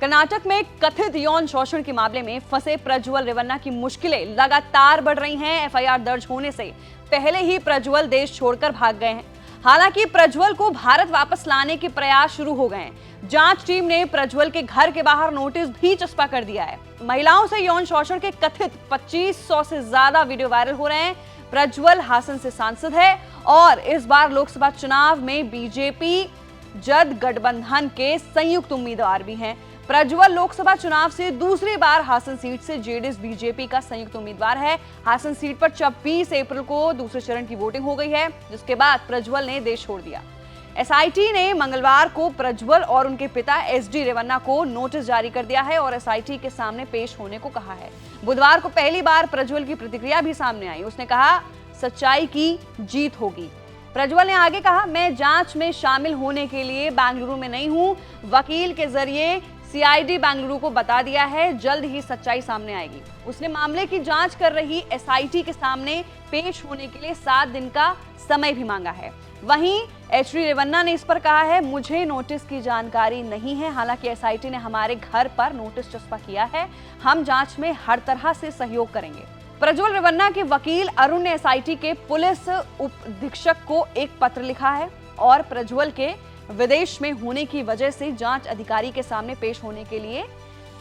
कर्नाटक में कथित यौन शोषण के मामले में फंसे प्रज्वल रेवन्ना की मुश्किलें लगातार बढ़ रही हैं। एफआईआर दर्ज होने से पहले ही प्रज्वल देश छोड़कर भाग गए हैं। हालांकि प्रज्वल को भारत वापस लाने के प्रयास शुरू हो गए हैं। जांच टीम ने प्रज्वल के घर के बाहर नोटिस भी चस्पा कर दिया है। महिलाओं से यौन शोषण के कथित 2500 से ज्यादा वीडियो वायरल हो रहे हैं। प्रज्वल हासन से सांसद है और इस बार लोकसभा चुनाव में बीजेपी जद गठबंधन के संयुक्त उम्मीदवार भी हैं। प्रज्वल लोकसभा चुनाव से दूसरी बार हासन सीट से जेडीएस बीजेपी का संयुक्त उम्मीदवार है। हासन सीट पर 26 अप्रैल को दूसरे चरण की वोटिंग हो गई है, जिसके बाद प्रज्वल ने देश छोड़ दिया। एसआईटी ने मंगलवार को प्रज्वल और उनके पिता एसडी रेवन्ना को नोटिस जारी कर दिया है और एसआईटी के सामने पेश होने को कहा है। बुधवार को पहली बार प्रज्वल की प्रतिक्रिया भी सामने आई। उसने कहा, सच्चाई की जीत होगी। प्रज्वल ने आगे कहा, मैं जांच में शामिल होने के लिए बेंगलुरु में नहीं हूं। वकील के जरिए सीआईडी बेंगलुरु को बता दिया है, जल्द ही सच्चाई सामने आएगी। उसने मामले की जांच कर रही एसआईटी के सामने पेश होने के लिए 7 दिन का समय भी मांगा है। वहीं एचडी रेवन्ना ने इस पर कहा है, मुझे नोटिस की जानकारी नहीं है। हालांकि एसआईटी ने हमारे घर पर नोटिस चस्पा किया है। हम जांच में हर तरह से सहयोग करेंगे। प्रज्वल रेवन्ना के वकील अरुण ने एसआईटी के पुलिस उप अधीक्षक को एक पत्र लिखा है और प्रज्वल के विदेश में होने की वजह से जांच अधिकारी के सामने पेश होने के लिए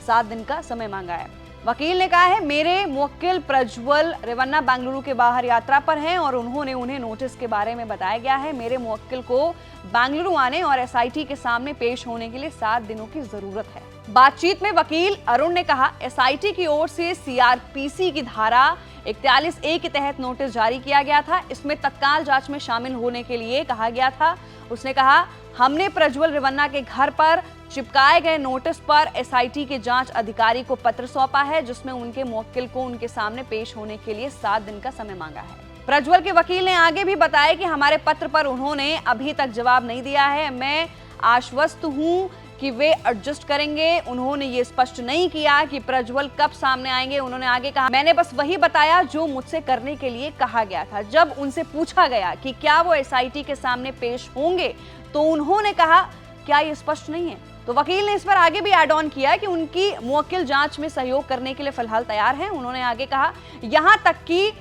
7 दिन का समय मांगा है। वकील ने कहा है, मेरे मुवक्किल प्रज्वल रेवन्ना बेंगलुरु के बाहर यात्रा पर हैं और उन्हें नोटिस के बारे में बताया गया है। मेरे मुवक्किल को बेंगलुरु आने और एसआईटी के सामने पेश होने के लिए 7 दिनों की जरूरत है। बातचीत में वकील अरुण ने कहा, एसआईटी की ओर से सीआरपीसी की धारा 41A के तहत नोटिस जारी किया गया था। इसमें तत्काल जांच में शामिल होने के लिए कहा गया था। उसने कहा, हमने प्रज्वल रेवन्ना के घर पर चिपकाए गए नोटिस पर एसआईटी के जांच अधिकारी को पत्र सौंपा है, जिसमें उनके मुवक्किल को उनके सामने पेश होने के लिए 7 दिन का समय मांगा है। प्रज्वल के वकील ने आगे भी बताया कि हमारे पत्र पर उन्होंने अभी तक जवाब नहीं दिया है। मैं आश्वस्त हूं कि वे एडजस्ट करेंगे। उन्होंने ये स्पष्ट नहीं किया कि प्रज्वल कब सामने आएंगे। उन्होंने आगे कहा, मैंने बस वही बताया जो मुझसे करने के लिए कहा गया था। जब उनसे पूछा गया कि क्या वो एसआईटी के सामने पेश होंगे, तो उन्होंने कहा, क्या ये स्पष्ट नहीं है। तो वकील ने इस पर आगे भी ऐड ऑन किया कि उनकी मुवक्किल जांच में सहयोग करने के लिए फिलहाल तैयार हैं। उन्होंने आगे कहा, यहां तक कि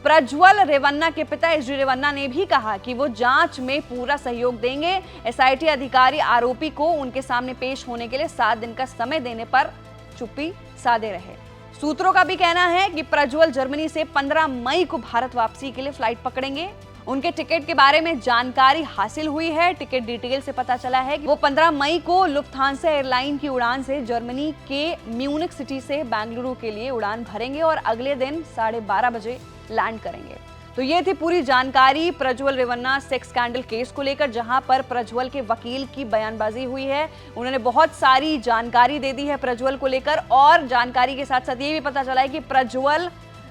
प्रज्वल रेवन्ना के पिता एसडी रेवन्ना ने भी कहा कि वो जांच में पूरा सहयोग देंगे। एसआईटी अधिकारी आरोपी को उनके सामने पेश होने के लिए 7 दिन का समय देने पर चुप्पी साधे रहे। सूत्रों का भी कहना है कि प्रज्वल जर्मनी से 15 मई को भारत वापसी के लिए फ्लाइट पकड़ेंगे। उनके टिकट के बारे में जानकारी हासिल हुई है। टिकट डिटेल से पता चला है कि वो 15 मई को लुफ्थांसा एयरलाइन की उड़ान से जर्मनी के म्यूनिख सिटी से बेंगलुरु के लिए उड़ान भरेंगे और अगले दिन 12:30 बजे लैंड करेंगे। तो ये थी पूरी जानकारी Prajwal Revanna sex scandal case को लेकर, जहां पर प्रज्वल के वकील की बयानबाजी हुई है। उन्होंने बहुत सारी जानकारी दे दी है प्रज्वल को लेकर और जानकारी के साथ साथ ये भी पता चला है कि प्रज्वल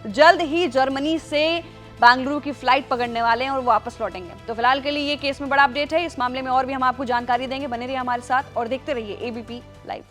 जल्द ही जर्मनी से बेंगलुरु की फ्लाइट पकड़ने वाले हैं और वापस लौटेंगे। तो फिलहाल के लिए ये केस में बड़ा अपडेट है। इस मामले में और भी हम आपको जानकारी देंगे। बने रहिए हमारे साथ और देखते रहिए एबीपी लाइव।